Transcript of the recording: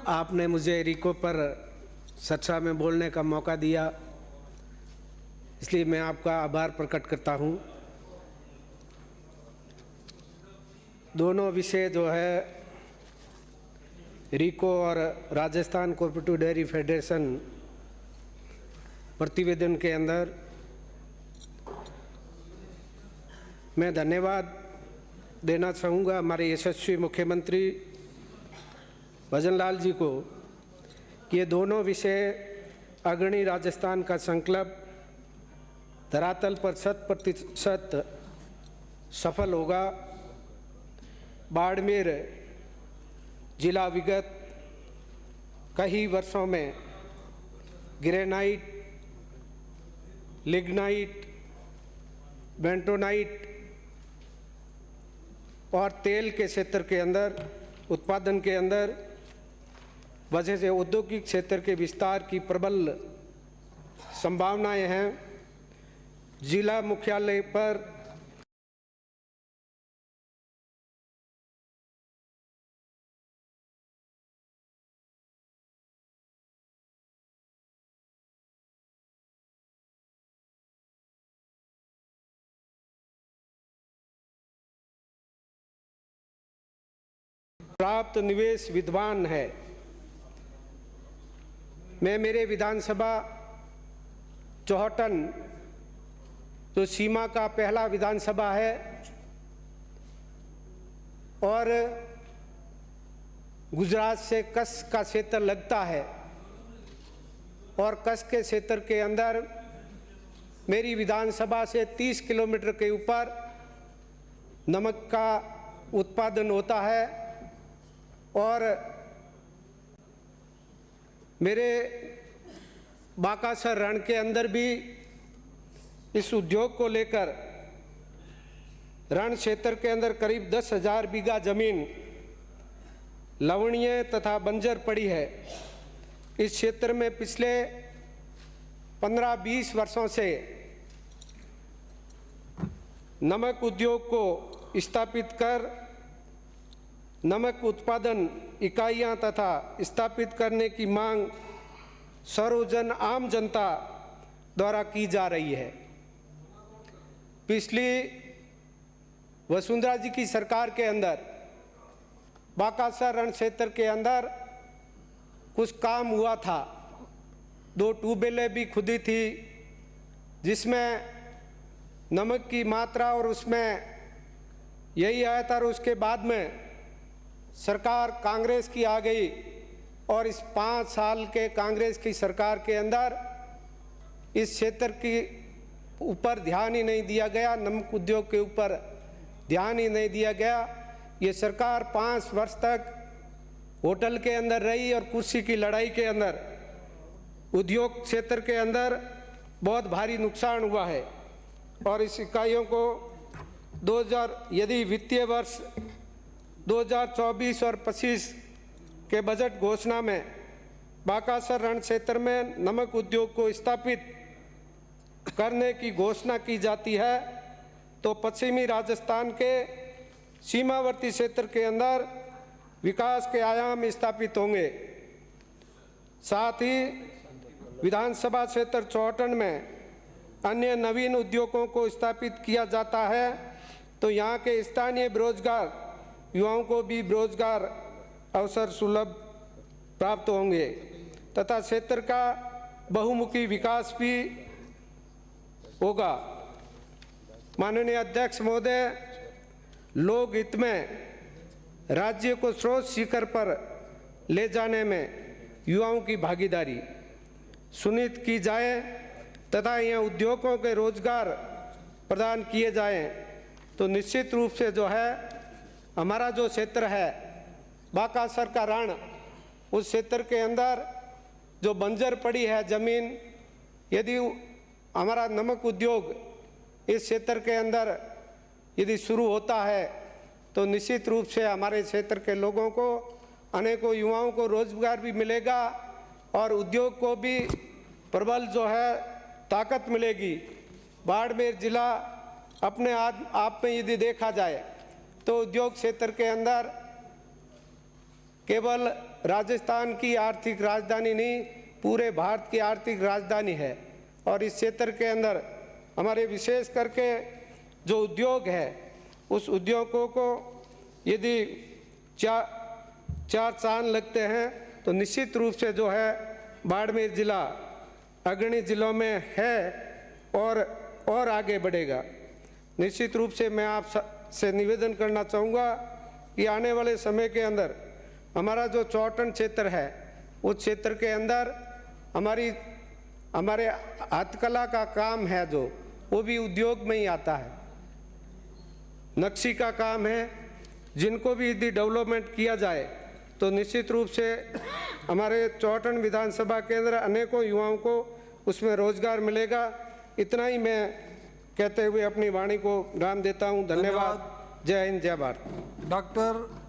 आपने मुझे रिको पर चर्चा में बोलने का मौका दिया, इसलिए मैं आपका आभार प्रकट करता हूं। दोनों विषय जो है रिको और राजस्थान कोऑपरेटिव डेयरी फेडरेशन प्रतिवेदन के अंदर मैं धन्यवाद देना चाहूँगा हमारे यशस्वी मुख्यमंत्री भजन लाल जी को कि ये दोनों विषय अग्रणी राजस्थान का संकल्प धरातल पर 100% सफल होगा। बाड़मेर जिला विगत कई वर्षों में ग्रेनाइट, लिग्नाइट, बेंटोनाइट और तेल के क्षेत्र के अंदर उत्पादन के अंदर वजह से औद्योगिक क्षेत्र के विस्तार की प्रबल संभावनाएं हैं। जिला मुख्यालय पर प्राप्त निवेश विद्वान है। मैं मेरे विधानसभा चौहटन जो सीमा का पहला विधानसभा है और गुजरात से कच्छ का क्षेत्र लगता है और कच्छ के क्षेत्र के अंदर मेरी विधानसभा से 30 किलोमीटर के ऊपर नमक का उत्पादन होता है और मेरे बाकासर रण के अंदर भी इस उद्योग को लेकर रण क्षेत्र के अंदर करीब 10,000 बीघा जमीन लवणीय तथा बंजर पड़ी है। इस क्षेत्र में पिछले 15-20 वर्षों से नमक उद्योग को स्थापित कर नमक उत्पादन इकाइयां तथा स्थापित करने की मांग सर्वजन आम जनता द्वारा की जा रही है। पिछली वसुंधरा जी की सरकार के अंदर बाकासर रण क्षेत्र के अंदर कुछ काम हुआ था। 2 ट्यूबवेलें भी खुदी थी जिसमें नमक की मात्रा और उसमें यही आया था। और उसके बाद में सरकार कांग्रेस की आ गई और इस 5 साल के कांग्रेस की सरकार के अंदर इस क्षेत्र के ऊपर ध्यान ही नहीं दिया गया, नमक उद्योग के ऊपर ध्यान ही नहीं दिया गया। ये सरकार 5 वर्ष तक होटल के अंदर रही और कुर्सी की लड़ाई के अंदर उद्योग क्षेत्र के अंदर बहुत भारी नुकसान हुआ है। और इस इकाइयों को 2000 यदि वित्तीय वर्ष 2024 और 25 के बजट घोषणा में बाकासर रण क्षेत्र में नमक उद्योग को स्थापित करने की घोषणा की जाती है तो पश्चिमी राजस्थान के सीमावर्ती क्षेत्र के अंदर विकास के आयाम स्थापित होंगे। साथ ही विधानसभा क्षेत्र चौहटन में अन्य नवीन उद्योगों को स्थापित किया जाता है तो यहाँ के स्थानीय बेरोजगार युवाओं को भी रोजगार अवसर सुलभ प्राप्त होंगे तथा क्षेत्र का बहुमुखी विकास भी होगा। माननीय अध्यक्ष महोदय, लोक हित में राज्य को स्रोत शिखर पर ले जाने में युवाओं की भागीदारी सुनिश्चित की जाए तथा यह उद्योगों के रोजगार प्रदान किए जाएं तो निश्चित रूप से जो है हमारा जो क्षेत्र है बाकासर का रण, उस क्षेत्र के अंदर जो बंजर पड़ी है जमीन, यदि हमारा नमक उद्योग इस क्षेत्र के अंदर यदि शुरू होता है तो निश्चित रूप से हमारे क्षेत्र के लोगों को, अनेकों युवाओं को रोजगार भी मिलेगा और उद्योग को भी प्रबल जो है ताकत मिलेगी। बाड़मेर जिला अपने आप में यदि देखा जाए तो उद्योग क्षेत्र के अंदर केवल राजस्थान की आर्थिक राजधानी नहीं, पूरे भारत की आर्थिक राजधानी है। और इस क्षेत्र के अंदर हमारे विशेष करके जो उद्योग है, उस उद्योगों को यदि चार चांद लगते हैं तो निश्चित रूप से जो है बाड़मेर जिला अग्रणी जिलों में है और आगे बढ़ेगा। निश्चित रूप से मैं आप से निवेदन करना चाहूँगा कि आने वाले समय के अंदर हमारा जो चौटन क्षेत्र है, उस क्षेत्र के अंदर हमारे हस्तकला का काम है जो, वो भी उद्योग में ही आता है। नक्शी का काम है, जिनको भी यदि डेवलपमेंट किया जाए तो निश्चित रूप से हमारे चौटन विधानसभा के अंदर अनेकों युवाओं को उसमें रोजगार मिलेगा। इतना ही मैं कहते हुए अपनी वाणी को विराम देता हूं। धन्यवाद। जय हिंद, जय भारत। डॉक्टर